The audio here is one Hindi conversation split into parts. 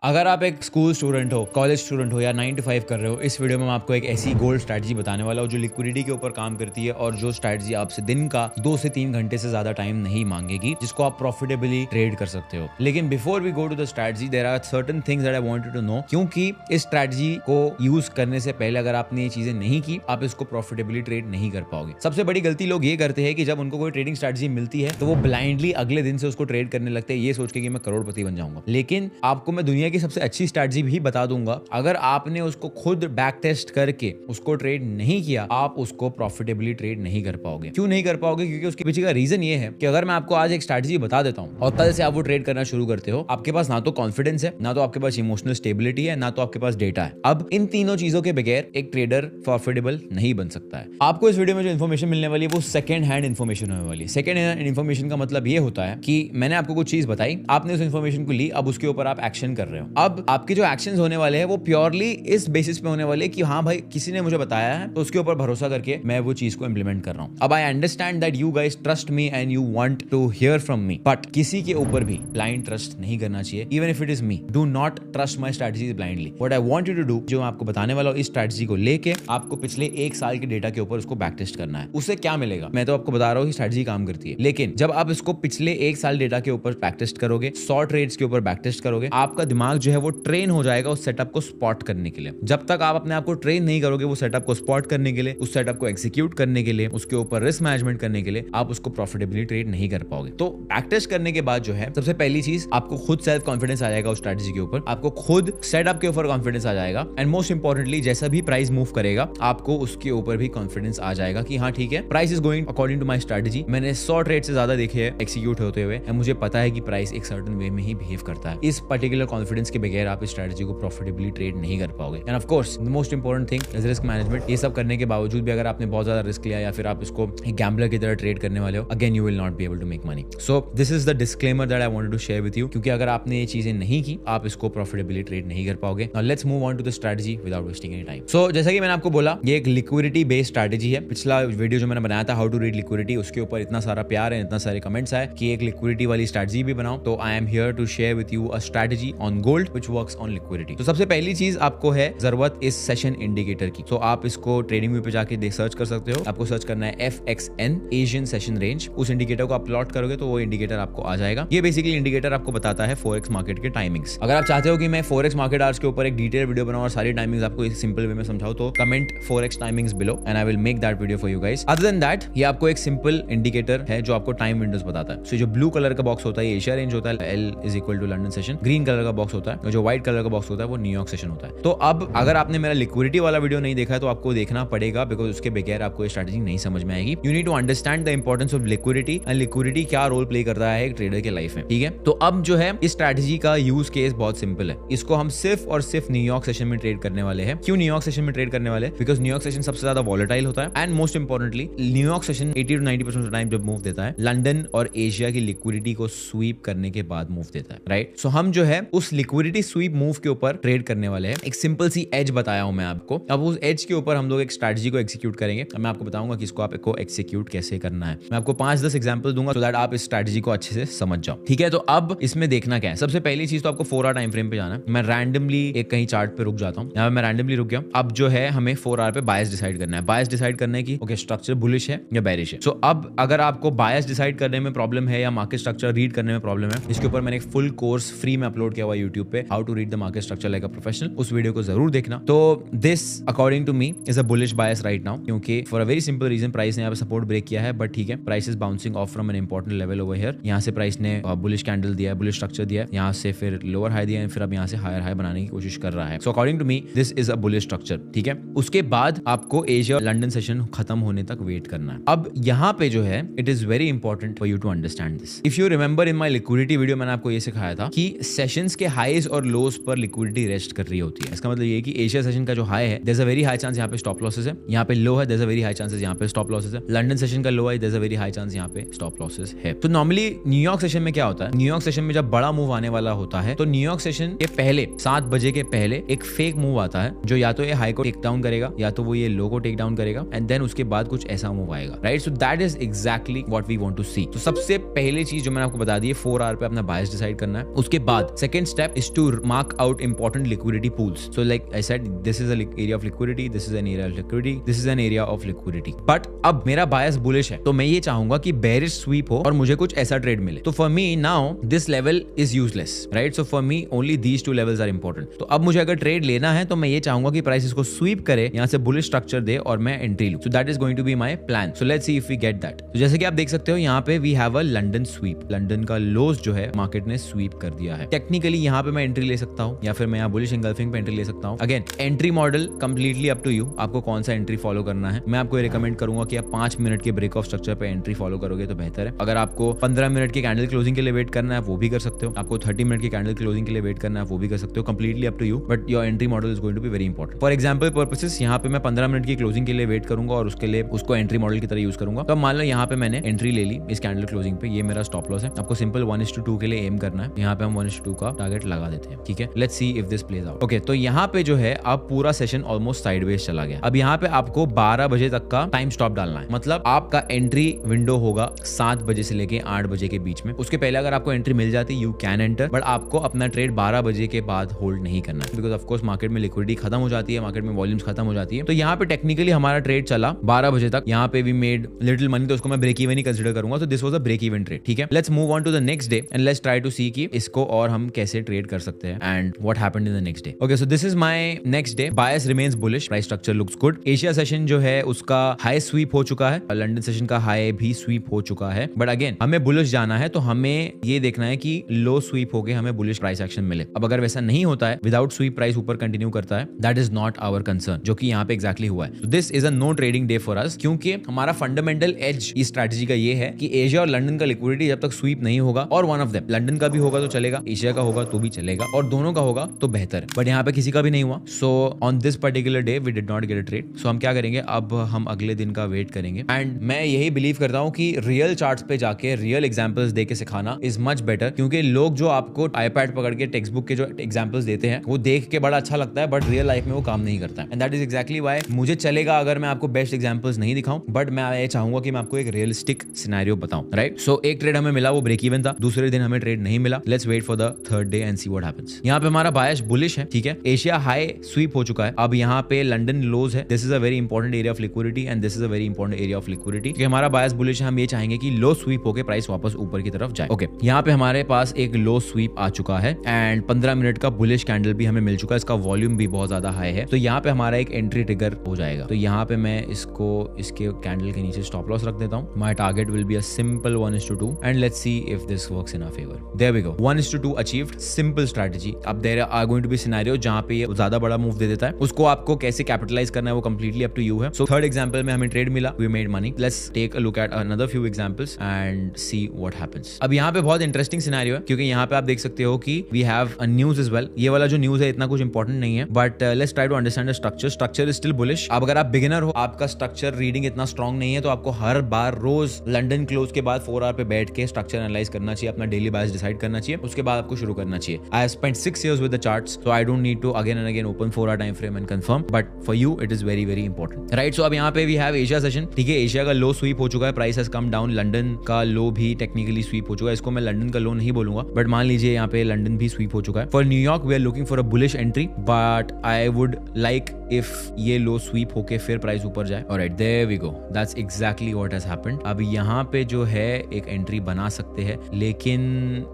अगर आप एक स्कूल स्टूडेंट हो, कॉलेज स्टूडेंट हो या 9 to 5 कर रहे हो, इस वीडियो में मैं आपको एक ऐसी गोल्ड स्ट्रैटेजी बताने वाला हूँ जो लिक्विडिटी के ऊपर काम करती है और जो स्ट्रैटेजी आपसे दिन का 2 से 3 घंटे से ज्यादा टाइम नहीं मांगेगी, जिसको आप प्रॉफिटेबली ट्रेड कर सकते हो। लेकिन before we go to the strategy there are certain things that I want you to know, क्योंकि इस स्ट्रैटेजी को यूज करने से पहले अगर आपने ये चीजें नहीं की, आप इसको प्रॉफिटेबली ट्रेड नहीं कर पाओगे। सबसे बड़ी गलती लोग ये करते हैं कि जब उनको कोई ट्रेडिंग स्ट्रैटेजी मिलती है तो वो ब्लाइंडली अगले दिन से उसको ट्रेड करने लगते हैं, ये सोच के कि मैं करोड़पति बन जाऊंगा। लेकिन आपको मैं दुनिया की सबसे अच्छी स्ट्रैटेजी भी बता दूंगा, अगर आपने उसको खुद बैक टेस्ट करके उसको ट्रेड नहीं किया, आप उसको प्रॉफिटेबली ट्रेड नहीं कर पाओगे। क्यों नहीं कर पाओगे? क्योंकि उसके पीछे का रीजन ये है कि अगर मैं आपको आज एक स्ट्रैटेजी बता देता हूं और कल से आप वो ट्रेड करना शुरू करते हो, आपके पास ना तो कॉन्फिडेंस है, ना तो आपके पास इमोशनल स्टेबिलिटी है, ना तो आपके पास डेटा है। अब इन तीनों चीजों के बगैर एक ट्रेडर प्रॉफिटेबल नहीं बन सकता है। आपको इस वीडियो में जो इन्फॉर्मेशन मिलने वाली है वो सेकंड हैंड इन्फॉर्मेशन होने वाली है। सेकंड हैंड इन्फॉर्मेशन का मतलब ये होता है कि मैंने आपको कुछ चीज बताई, आपने उस इन्फॉर्मेशन को ली, अब उसके ऊपर आप एक्शन कर रहे हो। अब आपके जो एक्शन होने वाले हैं वो प्योरली इस बेसिस पे होने वाले कि हाँ भाई किसी ने मुझे बताया है तो उसके ऊपर भरोसा करके मैं वो चीज को इंप्लीमेंट कर रहा हूं। अब I understand that you guys trust me and you want to hear from me, but किसी के ऊपर भी ब्लाइंड ट्रस्ट नहीं करना चाहिए, even if it is me. Do not trust my strategies blindly. What I want you to do, जो मैं आपको बताने वाला हूं, इस स्ट्रैटेजी को लेके आपको पिछले 1 साल के डेटा के ऊपर उसको बैक टेस्ट करना है। उससे क्या मिलेगा? मैं तो आपको बता रहा हूँ स्ट्रैटेजी काम करती है, लेकिन जब आप इसको पिछले 1 साल डेटा के ऊपर बैक टेस्ट करोगे, 100 ट्रेड्स के ऊपर बैक टेस्ट करोगे, आपका दिमाग जो है वो ट्रेन हो जाएगा उस सेटअप को स्पॉट करने के लिए। जब तक आप अपने आप को ट्रेन नहीं करोगे वो सेटअप को स्पॉट करने के लिए, उस सेटअप को एग्जीक्यूट करने के लिए, उसके ऊपर रिस्क मैनेजमेंट करने के लिए, आप उसको प्रॉफिटेबली ट्रेड नहीं कर पाओगे। तो बैक टेस्ट करने के बाद जो है सबसे पहली चीज, आपको खुद सेल्फ कॉन्फिडेंस आ जाएगा उस स्ट्रैटेजी के ऊपर, आपको खुद सेटअप के ऊपर कॉन्फिडेंस आ जाएगा, एंड मोस्ट इंपॉर्टेंटली जैसा भी प्राइस मूव करेगा आपको उसके ऊपर भी कॉन्फिडेंस आ जाएगा कि हाँ ठीक है, price is going according to my strategy. मैंने 100 ट्रेड से ज्यादा देखे हैं एक्सिक्यूट होते हुए, मुझे पता है कि प्राइस एक सर्टेन वे में ही बिहेव करता है। इस पर्टिकुलर कॉन्फिडेंस के बगैर आप इस स्ट्रैटेजी को प्रॉफिटेबली ट्रेड नहीं कर पाओगे। End of course the most important thing is risk management. ये सब करने के बावजूद भी अगर आपने बहुत ज्यादा रिस्क लिया या फिर आप इसको एक गैम्बलर की तरह ट्रेड करने वाले हो, again you will not be able to make money. So this is the disclaimer that I wanted to share with you, क्योंकि अगर आपने ये चीजें नहीं की, आप इसको प्रॉफिटेबली ट्रेड नहीं कर पाओगे। Now let's move on to the strategy without wasting any time. So जैसा कि मैंने आपको बोला, ये एक लिक्विडिटी बेस्ड स्ट्रैटेजी है। पिछला वीडियो जो मैंने बनाया था हाउ टू रीड लिक्विडिटी, उसके ऊपर इतना सारा प्यार है, इतना सारे कमेंट्स आए कि एक लिक्विडिटी वाली स्ट्रैटेजी भी बनाओ, तो I am here to share with you a strategy on gold which works on liquidity. तो सबसे पहली चीज आपको है जरूरत इस सेशन इंडिकेटर की। तो आप इसको ट्रेडिंग व्यू पे जाके सर्च कर सकते हो। आपको सर्च करना है FXN एशियन सेशन रेंज। उस इंडिकेटर को आप प्लॉट करोगे तो वो इंडिकेटर आपको आ जाएगा। ये बेसिकली इंडिकेटर आपको बताता है फॉरेक्स मार्केट के टाइमिंग्स। अगर आप चाहते हो कि मैं फॉरेक्स मार्केट आवर्स के ऊपर एक डिटेल वीडियो बनाऊं और सारी टाइमिंग्स आपको इस सिंपल वे में समझाऊं, तो comment forex timings below and I will make that video for you guys. Other than that, ये आपको एक सिंपल इंडिकेटर है जो आपको टाइम विंडोज बताता है। सो जो ब्लू कलर का बॉक्स होता है एशिया रेंज होता है, L is equal to London session. Green colour का बॉक्स होता है, जो व्हाइट कलर का बॉक्स होता है वो न्यूयॉर्क सेशन होता है। तो अब अगर आपने मेरा लिक्विडिटी वाला वीडियो नहीं देखा है तो आपको देखना पड़ेगा, बिकॉज उसके बगैर आपको ये स्ट्रैटेजी नहीं समझ में आएगी। You need to understand the importance of liquidity and liquidity क्या रोल प्ले करता है एक ट्रेडर के लाइफ में, ठीक है। तो अब जो है इस स्ट्रैटेजी का यूज केस बहुत सिंपल है। इसको हम सिर्फ और सिर्फ न्यूयॉर्क सेशन में ट्रेड करने वाले हैं। क्यों न्यूयॉर्क सेशन में ट्रेड करने वाले? बिकॉज न्यूयॉर्क सेशन सबसे ज्यादा वॉलेटाइल होता है, and most importantly New York session 80 to 90% of time जब मूव देता है, लंदन और एशिया की लिक्विडिटी को स्वीप करने के बाद मूव देता है, राइट। सो हम जो है उस लिक्विडिटी स्वीप मूव के ऊपर ट्रेड करने वाले हैं। एक सिंपल सी एज बताया हूं मैं आपको। अब उस एज के ऊपर हम लोग एक स्ट्रैटेजी को एग्जीक्यूट करेंगे। मैं आपको बताऊंगा कि इसको आपको एग्जीक्यूट कैसे करना है। मैं आपको 5-10 एग्जांपल दूंगा सो दैट आप इस स्ट्रैटेजी को अच्छे से समझ जाओ, ठीक है। तो अब इसमें देखना क्या है, सबसे पहली चीज तो आपको 4 आवर टाइम फ्रेम पे जाना है। मैं रैंडमली एक कहीं चार्ट पे रुक जाता हूं। यहाँ पे मैं रैंडमली रुक गया। अब जो है हमें 4 आवर पे बायस डिसाइड करना है। बायस डिसाइड करना है कि ओके स्ट्रक्चर बुलिश है या बेरिश है। सो अब अगर आपको बायस डिसाइड करने में प्रॉब्लम है या मार्केट स्ट्रक्चर रीड करने में प्रॉब्लम है, इसके ऊपर मैंने एक फुल कोर्स फ्री में अपलोड किया हुआ यूट्यूब पे, how to read the market structure like a professional. उस वीडियो को जरूर देखना। तो this according to me is a bullish bias right now, क्योंकि for a very simple reason price ने यहाँ पे सपोर्ट ब्रेक किया है, बट ठीक है, price is bouncing off from an important level over here. यहाँ से प्राइस ने बुलिश कैंडल दिया है, बुलिश स्ट्रक्चर दिया है, यहाँ से फिर लोअर हाई दिया है, फिर अब यहाँ से हायर हाई बनाने की कोशिश कर रहा है। So according to me this is a bullish structure, ठीक है। उसके बाद आपको एशिया लंदन सेशन खत्म होने तक वेट करना है। अब यहाँ पे जो है it is very important for you to understand this. If you remember in my liquidity video मैंने आपको ये सिखाया था कि सेशंस के हाईज और लोज पर लिक्विडिटी रेस्ट कर रही होती है। इसका मतलब ये कि एशिया सेशन का जो हाई है there is a very high chance यहाँ पे स्टॉप लॉसेस है, यहाँ पे लो है there is a very high chances यहाँ पे स्टॉप लॉसेस है। लंदन सेशन का लो है there is a very high chance यहाँ पे स्टॉप लॉसेस है। तो नॉर्मली न्यूयॉर्क सेशन में क्या होता है, न्यूयॉर्क सेशन में जब बड़ा मूव आने वाला होता है तो न्यूयॉर्क सेशन के पहले 7 बजे के पहले एक फेक मूव आता है जो या तो ये हाई को टेक डाउन करेगा या तो वो ये लो को टेक डाउन करेगा, एंड देन उसके बाद कुछ ऐसा मूव आएगा, right. So that is exactly what we want to see. तो सबसे पहले चीज जो मैंने आपको बता दी है, 4 आवर पे अपना बायस डिसाइड करना है। उसके बाद second step is to mark out important liquidity pools. So like I said, this is an area of liquidity, this is an area of liquidity, this is an area of liquidity. But अब मेरा bias bullish है, तो मैं ये चाहूंगा कि bearish sweep हो और मुझे कुछ ऐसा ट्रेड मिले. तो for me now this level is useless, right? So for me only these two levels are important. तो अब मुझे अगर ट्रेड लेना है तो मैं ये चाहूंगा कि प्राइस इसको स्वीप करे, यहाँ से बुलिश स्ट्रक्चर दे और मैं एंट्री लूं. So that is going to be my plan. So let's see if we get that. तो जैसे कि आप देख सकते हो यहाँ पे we have a London sweep. London का लोज जो है मार्केट ने स्वीप कर दिया है. टेक्निकली यहाँ पे मैं एंट्री ले सकता हूँ या फिर मैं यहाँ बुलिश इंगल्फिंग पे एंट्री ले सकता हूँ. Again entry model completely up to you, आपको कौन सा एंट्री फॉलो करना है. मैं आपको रिकमेंड करूंगा कि आप 5 मिनट के ब्रेक ऑफ स्ट्रक्चर पे एंट्री फॉलो करोगे तो बेहतर है. अगर आपको 15 मिनट के कैंडल क्लोजिंग के लिए वेट करना है वो भी कर सकते हो. आपको 30 मिनट के कैंडल क्लोजिंग के लिए वेट करना है वो भी कर सकते हो. Completely up to you, but your entry model is going to be very important. For example purposes यहाँ पे मैं 15 मिनट की क्लोजिंग के लिए वेट करूंगा और उसके लिए उसको एंट्री मॉडल की तरह यूज करूंगा. तो मान लो यहाँ पे मैंने एंट्री ले ली इस कैंडल क्लोजिंग पे, ये मेरा स्टॉप लॉस है. आपको सिंपल 1:2 के लिए एम करना है. यहाँ पे हम 1:2 का टारगेट लगा देते हैं. ठीक है, let's see if this plays out. Okay, तो यहाँ पे जो है अब पूरा सेशन ऑलमोस्ट साइडवेज चला गया. अब यहाँ पे आपको 12 बजे तक का टाइम स्टॉप डालना है. मतलब आपका एंट्री विंडो होगा 7 बजे से लेके 8 बजे के बीच में. उसके पहले अगर आपको एंट्री मिल जाती यू कैन एंटर, बट आपको अपना ट्रेड 12 बजे के बाद होल्ड नहीं करना है. बिकॉज ऑफकोर्स मार्केट में लिक्विडिटी खत्म हो जाती है, मार्केट में वॉल्यूम्स खत्म हो जाती है. तो यहाँ पे टेक्निकली हमारा ट्रेड चला 12 बजे तक. यहाँ पे वी मेड लिटिल मनी, तो उसको मैं ब्रेक इवन ही कंसीडर करूंगा. तो this was a break even trade. ठीक है, let's move on to the next day and let's try to see कि इसको और हम कैसे ट्रेड कर सकते हैं and what happened in the next day. Okay, so this is my next day. Bias remains bullish, price structure looks good. Asia session जो है उसका हाई स्वीप हो चुका है, लंदन सेशन का हाई भी स्वीप हो चुका है. बट अगेन हमें बुलिश जाना है तो हमें ये देखना है कि लो स्वीप होके हमें बुलिश प्राइस एक्शन मिले. अब अगर वैसा नहीं होता है, विदाउट स्वीप प्राइस ऊपर कंटिन्यू करता है, that is not our concern, जो कि यहाँ पे एग्जैक्टली हुआ है. This is a no trading day for us, क्योंकि हमारा फंडामेंटल एज इस स्ट्रैटेजी का ये है कि एशिया और लंदन का लिक्विडिटी जब तक स्वीप नहीं होगा, और वन ऑफ देम लंदन का भी होगा तो चलेगा, एशिया का होगा तो भी चलेगा, और दोनों का होगा तो बेहतर है. बट यहाँ पे किसी का भी नहीं हुआ. So on this particular day we did not get a trade. So हम क्या करेंगे, अब हम अगले दिन का वेट करेंगे. एंड मैं यही बिलीव करता हूँ कि रियल चार्ट्स पे जाके रियल एग्जांपल्स देके सिखाना इज मच बेटर, क्योंकि लोग जो आपको आईपैड पकड़ के टेक्स्ट बुक के जो एग्जांपल्स देते हैं वो देख के बड़ा अच्छा लगता है, बट रियल लाइफ में वो काम नहीं करता है. And that is exactly why मुझे चलेगा अगर मैं आपको बेस्ट एग्जांपल्स नहीं दिखाऊं, बट मैं ये चाहूंगा कि मैं आपको एक रियलिस्टिक सिनेरियो बताऊं. राइट, सो एक ट्रेड हमें मिला, वो ब्रेक इवन था. दूसरे दिन हमें ट्रेड नहीं मिला. Let's wait for the third day and see what happens. यहाँ पे हमारा बायस बुलिश है. ठीक है, एशिया हाई स्वीप हो चुका है. अब यहाँ पे लंदन लोज है. This is a very important area of liquidity and this is a very important area of liquidity. क्योंकि हमारा बायस बुलिश है, हम ये चाहेंगे कि लो स्वीप होके प्राइस वापस ऊपर की तरफ जाए. ओके, यहाँ पे हमारे पास एक लो स्वीप आ चुका है एंड 15 मिनट का बुलिश कैंडल भी हमें मिल चुका है. इसका वॉल्यूम भी बहुत ज्यादा हाई है. तो यहाँ पे हमारा एक एंट्री ट्रिगर हो जाएगा. तो यहाँ पे मैं इसको इसके कैंडल के नीचे स्टॉप लॉस रख देता हूँ. My target will be a simple 1:2 and let's see if this works in our favour. There we go, 1:2 achieved. Simple strategy. अब there are going to be scenario जहां पे ये ज्यादा बड़ा मूव दे देता है. उसको आपको कैसे कैपिटलाइज करना है वो कंप्लीटली अप टू यू है. सो थर्ड एग्जांपल में हमें ट्रेड मिला, we made money. Let's take a look at another few examples and see what happens. अब यहाँ पे बहुत इंटरेस्टिंग सिनेरियो है, क्योंकि यहाँ पे आप देख सकते हो कि we have a news as well. ये वाला जो न्यूज है इतना कुछ इंपॉर्टेंट नहीं है, but let's try to understand the structure. Structure is still bullish. अब अगर आप बिगिनर हो, आपका स्ट्रक्चर रीडिंग इतना स्ट्रॉन्ग नहीं है, तो आपको हर बार रोज लंदन क्लोज के बाद 4 आवर पे बैठ के स्ट्रक्चर एनालाइज करना चाहिए, अपना डेली बायस डिसाइड करना चाहिए, उसके बाद आपको शुरू करना चाहिए. I have spent 6 years with the charts, so I don't need to again and again open 4 hour time frame and confirm, but for you it is very very important, right? So अब यहाँ पे we have Asia session. ठीक है, एशिया का लो स्वीप हो चुका है, price has come down. London का लो भी टेक्निकली स्वीप हो चुका है. इसको मैं लंदन का लो नहीं बोलूंगा, बट मान लीजिए यहाँ पे लंदन भी स्वीप हो चुका है. For New York we are looking for a bullish entry, but I would like if ये लो स्वीप होके फिर प्राइस ऊपर जाए. Alright, there we go, that's exactly what has happened. अब यहाँ पे जो है एक एंट्री बना सकते हैं, लेकिन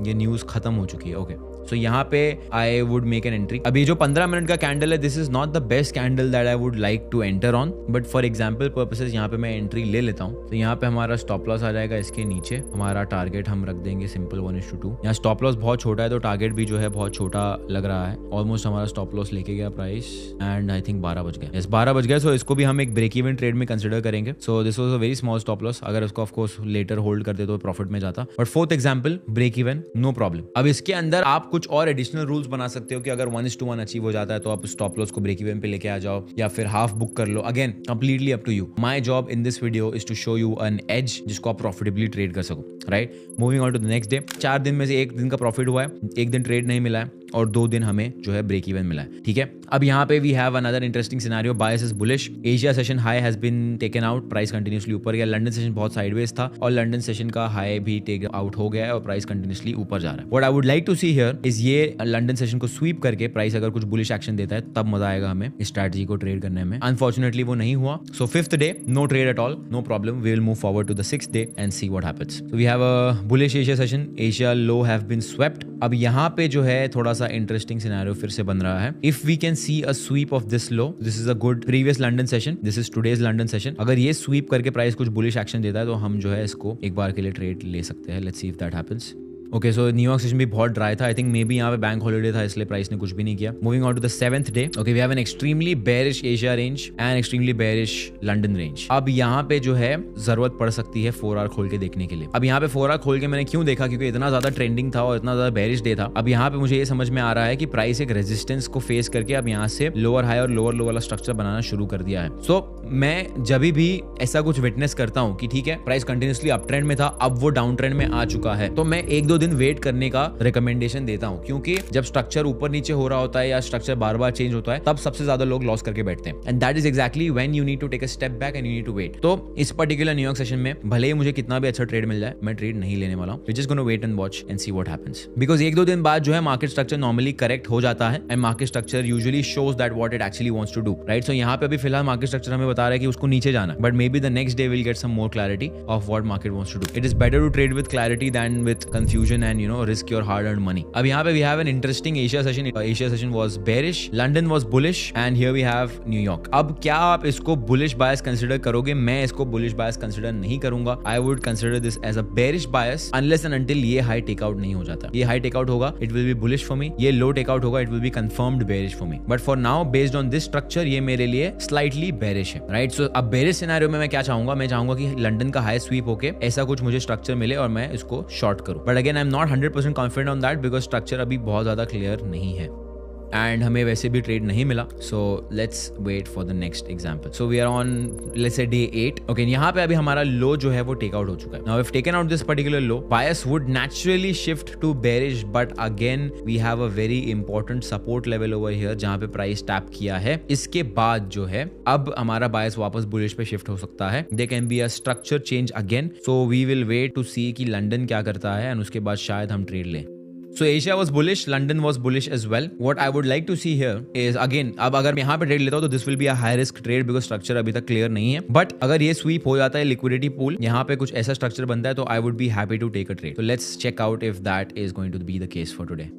ये न्यूज खत्म हो चुकी है. ओके, सो यहाँ पे I would make an entry. अभी जो 15 मिनट का कैंडल है, this is not the best candle that I would like to enter on, but for example purposes यहाँ पे मैं एंट्री ले लेता हूँ. तो यहाँ पे हमारा स्टॉप लॉस आ जाएगा इसके नीचे. हमारा टारगेट हम रख देंगे सिंपल 1:2. यहाँ स्टॉप लॉस बहुत छोटा है, तो टारगेट भी जो है बहुत छोटा लग रहा है. ऑलमोस्ट हमारा स्टॉप लॉस लेके गया प्राइस एंड आई थिंक 12 बज गए. यस, 12 बज गए. सो इसको भी हम एक ब्रेक इवन ट्रेड में कंसिडर करेंगे. So this was a very small stop loss. अगर इसको ऑफकोर्स लेटर होल्ड करते तो प्रॉफिट में जाता, but fourth example break even, no problem. अब इसके अंदर आप कुछ और एडिशनल रूल्स बना सकते हो कि अगर 1:1 अचीव हो जाता है तो आप स्टॉप लॉस को ब्रेक इवन पे लेके आ जाओ, या फिर हाफ बुक कर लो. Again completely up to you. My job in this video is to show you an edge जिसको आप प्रॉफिटेबली ट्रेड कर सको. Right, moving on to the next day. 4 दिन में से एक दिन का प्रॉफिट हुआ है, एक दिन ट्रेड नहीं मिला है. और 2 दिन हमें जो है ब्रेक इवन मिला है, ठीक है। अब यहाँ पे we have another interesting scenario, bias is bullish, Asia session high has been taken out, price continuously ऊपर गया, लंदन सेशन बहुत साइडवेज था और लंदन सेशन का हाई भी टेक आउट हो गया है और प्राइस कंटिन्यूसली ऊपर जा रहा है। What I would like to see here is ये लंदन सेशन को स्वीप करके प्राइस अगर कुछ बुलिश एक्शन देता है तब मजा आएगा हमें इस स्ट्रैटेजी को ट्रेड करने में। अनफॉर्चुनेटली वो नहीं हुआ, so 5th day no trade at all, no problem, we will move forward to the 6th day and see what happens. So we have a bullish Asia session, Asia low have been swept. अब यहाँ पे जो है थोड़ा सा इंटरेस्टिंग सिनेरियो फिर से बन रहा है। If we can see a sweep of this low, this is a good previous London session, this is today's London session, अगर ये स्वीप करके प्राइस कुछ बुलिश एक्शन देता है तो हम जो है इसको एक बार के लिए ट्रेड ले सकते हैं। Let's see if that happens. Okay, so New York session भी बहुत ड्राई था, आई थिंक मे बी यहाँ पे बैंक हॉलिडे था इसलिए प्राइस ने कुछ भी नहीं किया। Moving on to the 7th day, okay, we have an extremely bearish Asia range and extremely bearish London range. अब यहाँ पे जो है जरूरत पड़ सकती है 4 आवर खोल के देखने के लिए। अब यहाँ पे 4 आवर खोल के मैंने क्यों देखा, क्योंकि इतना ज्यादा ट्रेंडिंग था और इतना ज्यादा बेरिश डे था। अब यहाँ पे मुझे ये समझ में आ रहा है कि प्राइस एक रेजिस्टेंस को फेस करके अब यहाँ से लोअर हाई और लोअर लो वाला स्ट्रक्चर बनाना शुरू कर दिया है। सो मैं जब भी ऐसा कुछ विटनेस करता हूँ कि ठीक है प्राइस कंटिन्यूसली अप ट्रेंड में था, अब वो डाउन ट्रेंड में आ चुका है, तो मैं 1-2 दिन वेट करने का रिकमेंडेशन देता हूं, क्योंकि जब स्ट्रक्चर ऊपर नीचे हो रहा होता है या स्ट्रक्चर बार बार चेंज होता है तब सबसे ज्यादा लोग लॉस करके बैठते हैं, and that is exactly when you need to take a step back and you need to wait. तो इस पर्टिकुलर न्यूयॉर्क सेशन में भले ही मुझे कितना भी अच्छा ट्रेड मिल जाए, मैं ट्रेड नहीं लेने वाला हूं। We just gonna wait and watch and see what happens, because 1-2 दिन बाद जो है मार्केट स्ट्रक्चर नॉर्मली करेक्ट हो जाता है and market structure usually shows that what it actually wants to do, right. So यहाँ पे अभी फिलहाल मार्केट स्ट्रक्चर हमें बता रहा है कि उसको नीचे जाना, but maybe the next day will get some more clarity of what market wants to do. It is better to trade with clarity than with confusion and you know risk your hard earned money. अब यहाँ पे we have an interesting Asia session. Asia session was bearish, London was bullish, and here we have New York. अब क्या आप इसको bullish bias consider करोगे? मैं इसको bullish bias consider नहीं करूंगा. I would consider this as a bearish bias unless and until ये high takeout नहीं हो जाता. ये high takeout होगा, it will be bullish for me. ये low takeout होगा, it will be confirmed bearish for me. But for now, based on this structure, ये मेरे लिए slightly bearish है, right? So अब bearish scenario में मैं क्या चाहूंगा? मैं चाहूंगा कि लंदन का high sweep होके ऐसा कुछ मुझे स्ट्रक्चर मिले और मैं इसको शॉर्ट करूं. But again, I'm not 100% confident on that because structure अभी बहुत ज्यादा क्लियर नहीं है एंड हमें वैसे भी ट्रेड नहीं मिला. So let's wait for the next example. So we are on let's say day 8. Okay, यहाँ पे अभी हमारा लो जो है वो टेक आउट हो चुका है. Now if taken out this particular low, bias would naturally shift to bearish, but again we have a very important support level over here जहां पे प्राइस टैप किया है. इसके बाद जो है अब हमारा बायस वापस बुलिश पे शिफ्ट हो सकता है. They can be a structure change again. So we will wait to see कि लंदन क्या करता है एंड उसके बाद शायद हम ट्रेड लें. So Asia was bullish, London was bullish as well. What I would like to see here is again, अब अगर मैं यहाँ पे ट्रेड लेता हूँ तो this will be a high risk trade because structure अभी तक क्लियर नहीं है. बट अगर ये स्वीप हो जाता है लिक्विडिटी पूल, यहाँ पे कुछ ऐसा स्ट्रक्चर बनता है तो I would be happy to take a trade. So let's check out if that is going to be the case for today.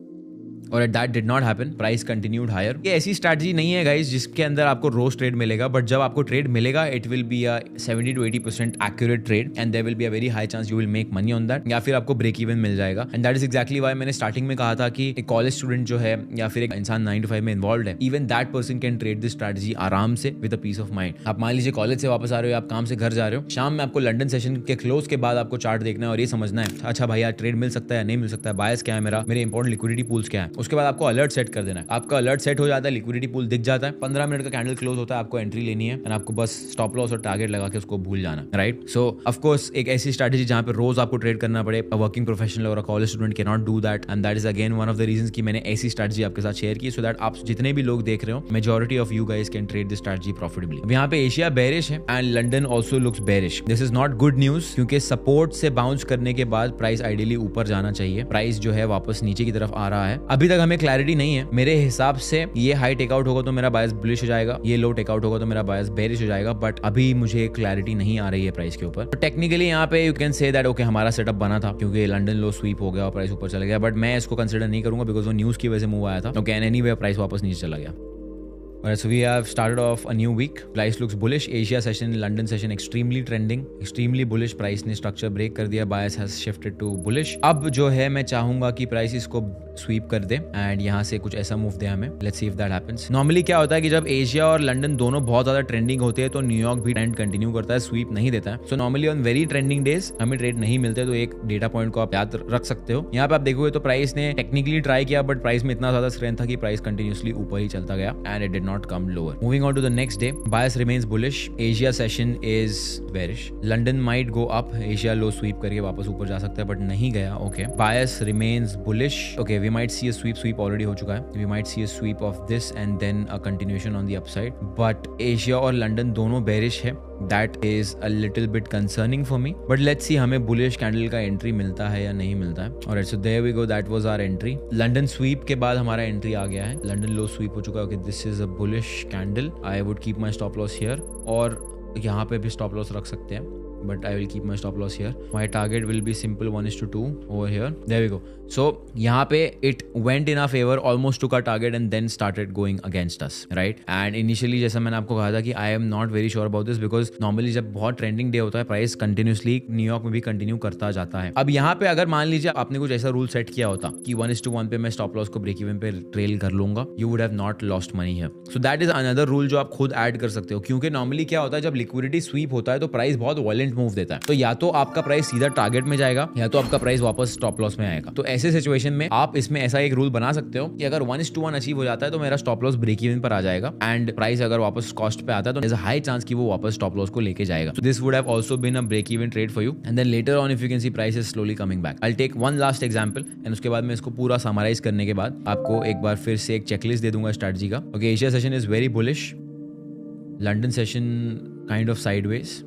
और that did not happen. Price continued higher. ये ऐसी स्ट्रैटेजी नहीं है गाइस जिसके अंदर आपको रोज ट्रेड मिलेगा, बट जब आपको ट्रेड मिलेगा it will be a 70 to 80% accurate trade and there will be a very high chance you will make money on that, या फिर आपको ब्रेक इवन मिल जाएगा. And that is exactly why मैंने स्टार्टिंग में कहा था कि एक कॉलेज स्टूडेंट जो है या फिर एक इंसान 9 to 5 में इन्वॉल्व है, even that person can trade this strategy आराम से with a piece of mind. आप मान लीजिए कॉलेज से वापस आ रहे हो, आप काम से घर जा रहे हो, शाम में आपको लंदन सेशन के क्लोज के बाद आपको चार्ट देखना है और ये समझना है अच्छा भाई यार ट्रेड मिल सकता है नहीं मिल सकता है, बायस क्या है मेरे इंपॉर्टेंट लिक्विडिटी पूल्स क्या है. उसके बाद आपको अलर्ट सेट कर देना है. आपका अलर्ट सेट हो जाता है, लिक्विडिटी पूल दिख जाता है, 15 मिनट का कैंडल क्लोज होता है, आपको एंट्री लेनी है एंड आपको बस स्टॉप लॉस और टारगेट लगा के उसको भूल जाना, राइट. सो ऑफ कोर्स एक ऐसी स्ट्रैटेजी जहां पे रोज आपको ट्रेड करना पड़े, अ वर्किंग प्रोफेशनल और a college student can not do that, and that is again one of the reasons कि मैंने ऐसी स्ट्रैटेजी आपके साथ शेयर की, सो दैट आप जितने भी लोग देख रहे हो, majority of you guys can trade this strategy profitably. अब यहाँ पे एशिया बेरिश है and London also looks bearish. This is not good news क्योंकि सपोर्ट से बाउंस करने के बाद प्राइस आइडियली ऊपर जाना चाहिए. प्राइस जो है वापस नीचे की तरफ आ रहा है. अभी तक हमें क्लैरिटी नहीं है. मेरे हिसाब से ये हाई टेकआउट होगा तो मेरा बायस बुलिश हो जाएगा, ये लो टेकआउट होगा तो मेरा बायस बेरिश हो जाएगा, बट अभी मुझे क्लैरिटी नहीं आ रही है प्राइस के ऊपर. तो टेक्निकली यहाँ पे you can say that okay हमारा सेटअप बना था क्योंकि लंदन लो स्वीप हो गया और प्राइस ऊपर चला गया, बट मैं इसको कंसिडर नहीं करूंगा बिकॉज वो न्यूज की वजह से मूव आया था. ओके, एंड एनीवे प्राइस वापस नीचे चला गया. Alright, so we have started off a new week. Price looks bullish. Asia session, London session extremely trending, extremely bullish. Price ने structure break कर दिया. Bias has shifted to bullish. अब जो है मैं चाहूंगा कि price इसको sweep कर दे एंड यहाँ से कुछ ऐसा मूव दे हमें. Let's see if that happens. Normally क्या होता है कि जब एशिया और लंदन दोनों बहुत ज्यादा ट्रेंडिंग होते हैं तो न्यूयॉर्क भी ट्रेंड कंटिन्यू करता है, स्वीप नहीं देता है. So normally on very trending days हमें ट्रेड नहीं मिलते, तो एक डेटा पॉइंट को आप याद रख सकते हो. यहाँ पे आप देखोगे तो प्राइस ने टेक्निकली ट्राई किया बट प्राइस में इतना ज्यादा स्ट्रेंथ था कि प्राइस कंटिन्यूसली ऊपर ही चलता गया and it did not come lower. Moving on to the next day, bias remains bullish. Asia session is bearish. London might go up. Asia low sweep करके वापस ऊपर जा सकता है, but नहीं गया. Okay. Bias remains bullish. Okay, we might see a sweep. Sweep already हो चुका है. We might see a sweep of this and then a continuation on the upside. But Asia और London दोनों bearish है. That is a little bit concerning for me. But let's see हमें bullish candle का entry मिलता है या नहीं मिलता है. Alright, so there we go. That was our entry. London sweep के बाद हमारा entry आ गया है. London low sweep हो चुका है. Okay, this is a bullish candle. I would keep my stop loss here. और यहाँ पे भी stop loss रख सकते हैं. But I will keep my stop loss here. My target will be simple 1:2 over here. There we go. So यहाँ पे it went in our favor, almost took our target and then started going against us, right? And initially जैसा मैंने आपको कहा था कि I am not very sure about this because normally जब बहुत trending day होता है प्राइस continuously न्यूयॉर्क में भी कंटिन्यू करता जाता है. अब यहाँ पे अगर मान लीजिए आपने कुछ ऐसा रूल सेट किया होता कि 1:1 पे मैं स्टॉप लॉस को ब्रेक इवन पे ट्रेल कर लूंगा, you would have not lost money here. So that is another rule जो आप खुद ऐड कर सकते हो, क्योंकि नॉर्मली क्या होता है जब लिक्विडिटी स्वीप होता है तो प्राइस बहुत वॉलेंट मूव देता है. तो या तो आपका प्राइस सीधा टारगेट में जाएगा या तो आपका प्राइस वापस स्टॉप लॉस में आएगा. तो ऐसे सिचुएशन में आप इसमें ऐसा एक रूल बना सकते हो कि अगर 1:1 अचीव हो जाता है तो मेरा स्टॉप लॉस ब्रेक इवन पर आ जाएगा एंड प्राइस अगर वापस कॉस्ट पे आता है तो there is a high chance कि वो वापस स्टॉप लॉस को लेके जाएगा. So this would have also been a break even trade for you and then later on if you can see price is slowly coming back. I will take one last example and उसके बाद मैं इसको पूरा समराइज करने के बाद आपको एक बार फिर से एक चेकलिस्ट दे दूंगा स्ट्रेटजी का. Okay, Asia session is very bullish. London session kind of sideways.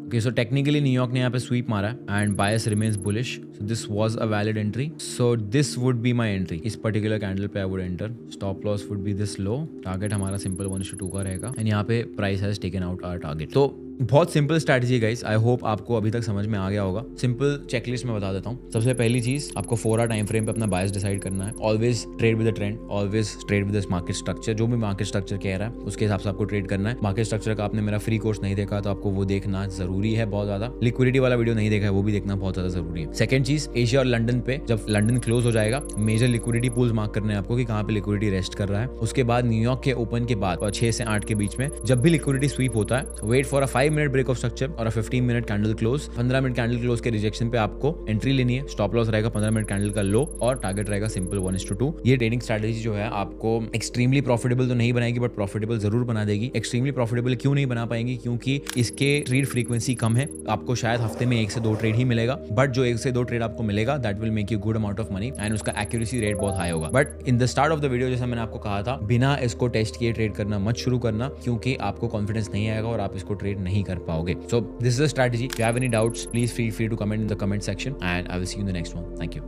Okay, so technically New York ने यहाँ पे sweep मारा है and bias remains bullish. So this was a valid entry. So this would be my entry. इस particular candle पे I would enter. Stop loss would be this low. Target हमारा simple 1:2 का रहेगा and यहाँ पे price has taken out our target. तो बहुत simple strategy guys. I hope आपको अभी तक समझ में आ गया होगा. सिंपल चेकलिस्ट में बता देता हूँ. सबसे पहली चीज आपको 4 आवर टाइम फ्रेम पे अपना बायस डिसाइड करना है. Always trade with the trend, always trade with the market structure. जो भी मार्केट स्ट्रक्चर कह रहा है उसके हिसाब से आपको ट्रेड करना है. मार्केट स्ट्रक्चर का आपने मेरा फ्री कोर्स नहीं देखा तो आपको वो देखना जरूरी है बहुत ज्यादा. लिक्विडिटी वाला वीडियो नहीं देखा है वो भी देखना बहुत ज्यादा जरूरी है. सेकंड चीज, एशिया और लंदन पे जब लंदन क्लोज हो जाएगा मेजर लिक्विडिटी पूल्स मार्क करने हैं आपको कि कहाँ पे लिक्विडिटी रेस्ट कर रहा है. उसके बाद न्यूयॉर्क के ओपन के बाद 6 से 8 के बीच में जब भी लिक्विडिटी स्वीप होता है, wait for a 5 minute break of structure और 15 minute candle close. 15 minute candle close के रिजेक्शन पे आपको एंट्री लेनी है. स्टॉप लॉस रहेगा 15 मिनट कैंडल का लो और टारगेट रहेगा सिंपल 1:2. ये ट्रेडिंग स्ट्रैटेजी जो है आपको एक्सट्रीमली प्रॉफिटेबल तो नहीं बनाएगी बट प्रॉफिटेबल जरूर बना देगी. एक्सट्रीमली प्रॉफिटेबल क्यों नहीं बना पाएंगी? क्योंकि इसके ट्रेड फ्रीक्वेंसी कम है. आपको शायद हफ्ते में 1 से 2 ट्रेड ही मिलेगा, बट जो 1 से 2 ट्रेड आपको मिलेगा that will make you good amount of money and उसका एक्यूरेसी रेट बहुत हाई होगा. But in the start of the video जैसा मैंने आपको कहा था, बिना इसको टेस्ट किए ट्रेड करना मत शुरू करना, क्योंकि आपको कॉन्फिडेंस नहीं आएगा और आप इसको ट्रेड नहीं कर पाओगे. सो this is a strategy. If you have any doubts, please feel free to comment in the comment section and I will see you in the next one. Thank you.